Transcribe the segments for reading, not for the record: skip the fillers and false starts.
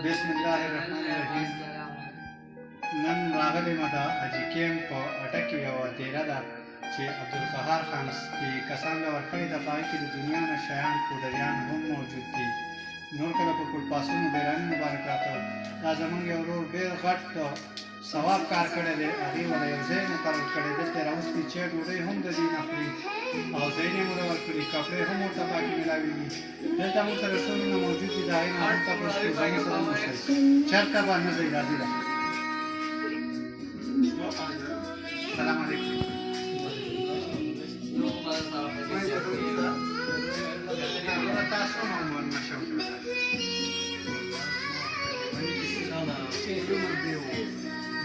بسم الله الرحمن الرحیم. نن راغلی مه د حاجي کیمپ په اټک کې یوه دیره ده چې عبدالقهار خان کسان له ورکړې ده. په هغې کې د دنیا نه شیان پودریان هم موجود دي. نور کله په پولپاسونو ډیراني مبارک راته دا زموږ یو ورور ډېر غټ ثواب کار کړی دی. هغې وله یو ځای مقرر کړی دلته یې راوستي چې ډوډۍ هم د دې نه خوري او ځایونه یې ورته ورکړي، کپړې هم ورته پاکې میلاوېږي. دلته موږ سره ټولونه موجود دي، د هغې نه هم تپوس کړو، زموږ سره وشئ. چېرته به نه ځئ، راځئ ده. السلام علیکم. تاسو هم ولنه شو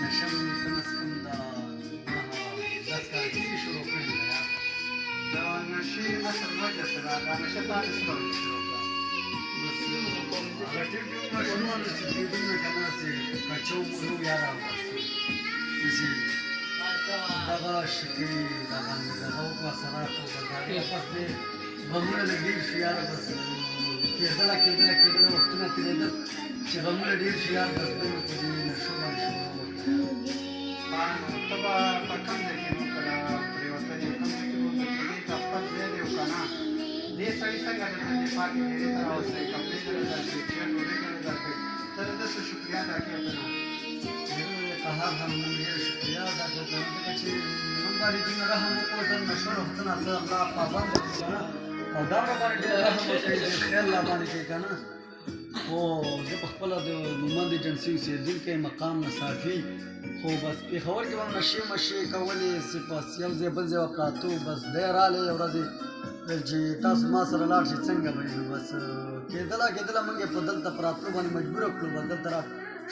نشم کم از کم د 10 کال کیسې شروع کړې ده. د نشې اصل وجه څه ده؟ دا نشه تا څه ډول شروع کړه؟ بس هغه ټیټ ماشومان چې کېدونه که نه چې کچو ملو یا راوباسي داسې دغه شکې دغه وکړه سراتو به د هغې پس دې غمونه لږ ډېر شي یاره بس کېدله وختونه تېرېدل چې غمونه ډېر شي یاره بس دوی په دې نشو باندې شروع وکړه. ته به په کوم ځای کې نو کله پرېوتلې یو کوم ځای کې به دې ته خپل ځای دی او که نه دې سړي څنګه درته دې پاکې ډېرې ته راوستی، کپړې دله درکړې، چیر ډوډۍ دله درکړې، ته د ده څه شکریا ادا کړې که نه؟ قهار هم موږ ډېر شکریا ادا کړو که نه، ځکه چې موږ باندې دومره رحم وکړو. زه نشو وختونه ته الله پابند کړو که نه، او دا به باندې ډېر رحم وکړي، ډېر خیال را باندې کوي که نه. خو زه په خپله د مومند ایجنسي اوسېدونکی مقام نصافي، خو بس پېښور کې به هم نشې مشې کولې، بس یو ځای بل ځای به پراتو. بس دی رالی یو ورځې ویل چې تاسو ما سره لاړ شئ څنګه به وي. بس کېدله موږ یې په دلته پراتلو باندې مجبوره کړو. بس دلته را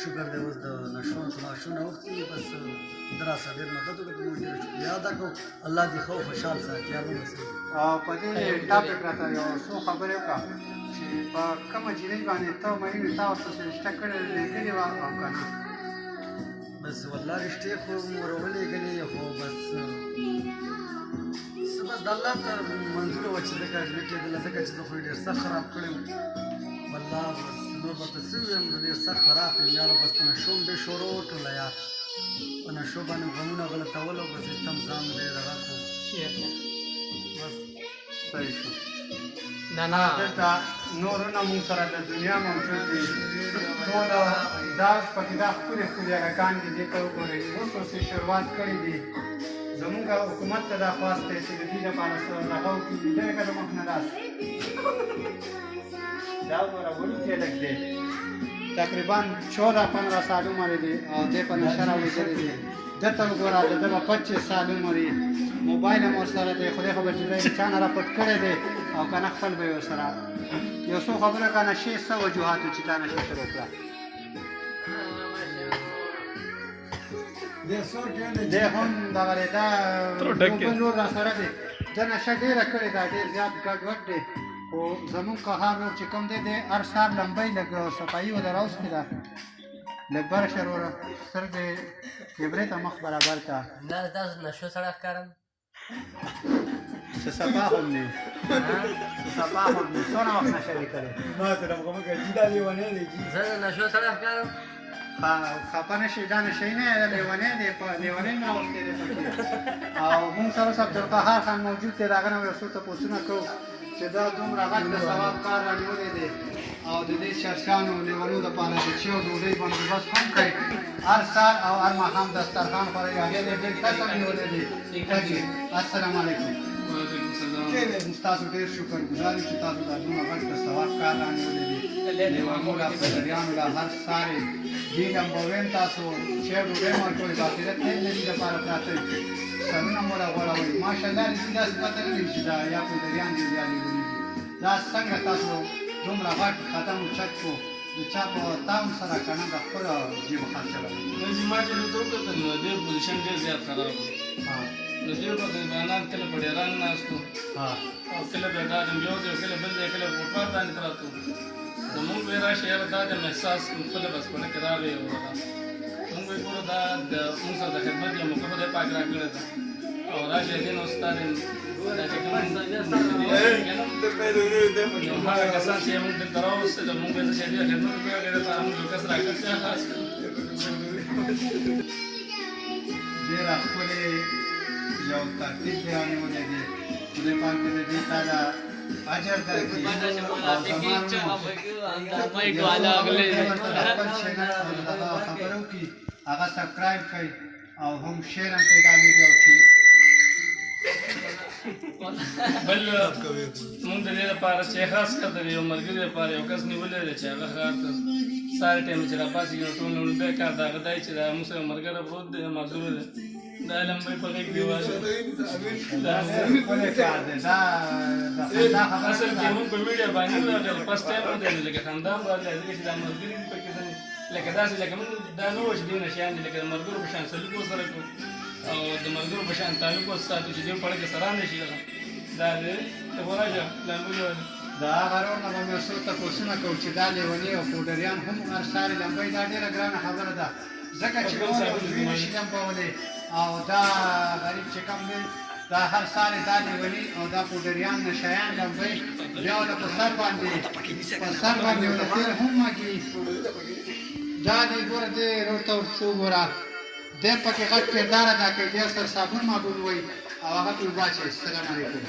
شکر دی اوس د نشو معاشونه اوښتي دي. بس ده راسره ډېر مدد وکړو، موږ ډېر شکریا ادا کړو. الله دې ښه او خوشحال ساتي. او په دې ټاپک راته یو څو خبرې وکړه چې په کومه جینۍ باندې ته مینې وې، تا ورپسې رشته کړې لېږلې وه او که نه؟ بس والله رشتې خو مو راولېږلې، خو بس بس د الله ته منظوره وه چې ځکه نه کېدله، ځکه چې زه خو یې ډېر سخت خراب کړی وم. والله بس نور به ته څه ووایم، زه ډېر سخت خراب یم یاره. بس په نشو م ډېر شروع وکړله یار، په نشو باندې غمونه غلطول او بس ایسته م ځان ډېر هغه کړو. بس صحیح شو. دلته نورونه مونږ سره د دنیا موجود دي، ټول دا پکې دا ښکلې ښکلې هغکان دي. دې ته وګورئ، اوس یې شروعات کړي دي. زمونږ حکومت ته دا خواست دی چې د دې لپاره څه هغه وکړي. لیدلې که د مخ نه داسې دا وګوره وړوکی لږ دی، تقریبا 14-15 سال عمر دی او دی په نشه راولېدلی دی. دلته وګوره د ده به 25 سال عمر وي، موبایل هم ورسره دی. خدای خبر چې دی چا نه راپټ کړی دی او که نه خپل به یې ورسره یو څو خبره که نشې څه وجوهات چې تا نشه شروع کړه. دی هم دغه دی، دا بل نور راسره دی. ده نشه ډېره کړې ده، ډېر زیات ګډوډ دی. خو زمونږ قهار نور چې کوم دی هر سهار لمبۍ لږ صفایي ورله راوستې ده، لږ بره شه وروره، سترګې کیمرې ته مخ برابر کړه. دا تاسو نشو سړی ښکارم، څه صفا هم نه یو، څه صفا هم نه یو. څونه وخت نشه دې کړې؟ ما سره خو مګر جي دا لیونی دی جي. زه د نشو سړی ښکارم. خفه نه شي، دا نشی نه دی، لیونی دی، په لیونۍ مې راوستی دی پکې. او موږ سره اوس عبدالقهار خان موجود دی، د هغه نه به یو څو تپوسونه کوو چې دا دومره غټ د ثواب کار رانیولی دی او د دې چرسیانو لیونو دپاره د چیو ډوډۍ بندوبست هم کوي. هر سهار او هر ماښام دسترخوان خوړوي، هغې ته ډېر کسب نیولی دی. السلام علیکم. تاسو ډېر شکر ګزار یو چې تاسو دا دومره غټ د ثواب کار رانیولی دی. لیونو له پدریانو له هر سهار یې دین هم به ویم تاسو چیو ډوډۍ مو ورکوئ، د آخرت تل د دې دپاره پراته وي، سرونه مو راغوړوئ. ماشاءالله رښتي داسې پته نه لري چې دا یا پدریان دي یا لیوني دي. دا څنګه تاسو دومره غټ قدم اوچت کړو، د چا په تام سره که نه د خپله جیب خرچه لرئ؟ ما چې ورته وکتل نو د دې پوزیشن ډېر زیات خراب و. د دې په غریبانان کله په ډیران ناست وو او کله به دا یو ځای کله بل ځای کله فوټپاټ باندې پراته وو. نو موږ وایي راشئ یاره دا د احساس خپله بسپنه کې راغی او موږ وایي ګوره دا د موږ سره د خدمت یو موقع خدای پاک راکړې ده او راشه دې نو ستاره دا چې کوم نو هغه کسان چې موږ دلته راوستل موږ د شه دې خدمت کوي هغه ته موږ کس راکړ خاص ډېر خپل یو ترتیب بیان ولې دي خدای پاک دې تعالی اجر درکړي خبرو کې هغه سبسکرایب کړئ او هم شیر هم پیدا ویډیو چې بل موږ د دې لپاره چې خاص کړ د یو ملګری لپاره یو کس نیولې دی چې هغه ښار ته ساره ټایم چې راپاسې یو ټول نو به کار دا غدای چې دا موږ سره ملګری پروت دی معذور دی دا علم به په غیږ دی واشه دا خپل کار دی دا خبره اصل کې موږ په میډیا باندې راغلی فرست ټایم دی لکه خاندان باندې چې دا ملګری پکې ځنه لکه داسې لکه موږ دا نو چې دې نشان دي لکه ملګرو په شان سلوک سره کو او د ملګرو په شان تعلق وساتو چې دې په اړه سره نشي دا دې ته ورایه لامل دا غرونه به مې څو تپوسونه کوو چې دا لیوني او پوډریان هم هر ساري لمبۍ دا ډېره ګرانه خبره ده ځکه چې دوی نشي لمبولی او دا غریب چې کوم دی دا هر ساري دا لیوني او دا پوډریان نشیان لمبۍ بیا له په سر باندې ورته تېل هم مږي دا دې ګوره دې روډ ته ورڅو ګوره دی پکې غټ کردار ادا کوي دی سر صابون معبود وایي او هغه ټول واچوي السلام علیکم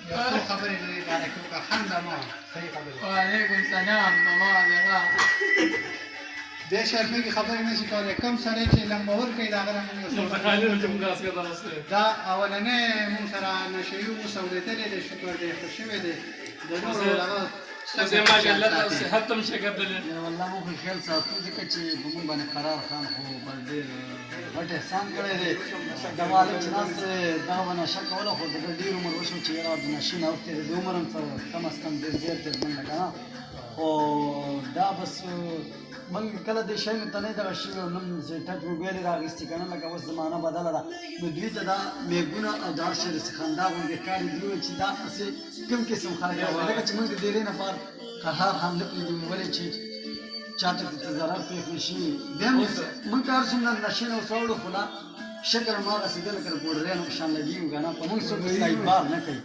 یو څو خبرې لري دا کومه حمد ما صحیح خبرې وعلیکم السلام ماما دغه دې شرفي کې خبرې نشي کولای کوم سړی چې لمبور کوي دا غره دا اولنې مون سره نشيو مسولېدلې د شکر دې خوشوي دې د نورو هغه سه ماشاءالله صحت هم شګدل والله مو خیال ساتو ځکه چې په موږ باندې قرار خان خو بل ډېر غټ احسان کړی دی د مالک چې ناست دا به نشه کوله خو د ډېر عمر وشو چې یاره د نشې نه اوښتې د عمر هم کم از کم ډېر زیات دی زمونږ نه که نه خو دا بس موږ کله دې شیانو ته نه دغه شوي او نن چې ټچ موبایل یې رااخیستي که نه لکه اوس زمانه بدله ده نو دوی ته دا میږونه او دا شی خندا غوندې ښکاري دوی چې دا هسې کوم قسم خلک راغلي ځکه چې موږ د ډېرې نفر قهار حمله پرې دي ولې چې چاته ته ضرر پېښ نه شي بیا موږ که هر څومره نشې نه وسوړو خو لا شکر هماغسې دی لکه د پوډریانو په شان لګېږو که نه په موږ څوک ورته اعتبار نه کوي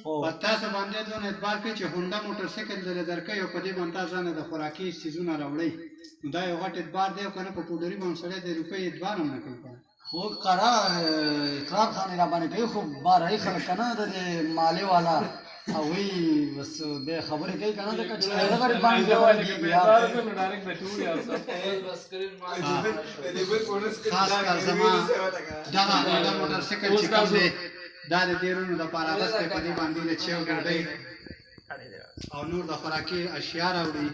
په تاسو باندې دونه اعتبار کوي چې هونډا موټر سایکل درې درکوي او په دې باندې تاسو ځان د خوراکي څیزونه راوړئ نو دا یو غټ اعتبار دی او که نه په پوډري باندې سړی د روپۍ اعتبار هم نه کوي خو اقرار خانې را باندې کوي خو بارایي خلک که نه د دې مالې والا هغوی بس بیا خبرې کوي که نه ځکه چې هغه غریب باندې خاص کر زما دغه هونډا موټر سایکل چې کوم دی دا د تیرونو دپاره اغوستی په دې باندې د چیو ډوډۍ او نور د خوراکي اشیا راوړي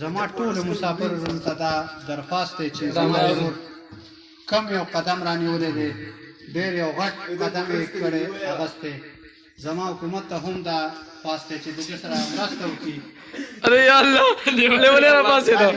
زما ټولو مسافرو ته دا درخواست دی چې زما ورور کم یو قدم رانیولی دی ډېر یو غټ قدم یې کړی اغوستی زما حکومت ته هم دا خواست دی چې د دې سره مرسته وکړي ارے یا الله لیونی راپاسېده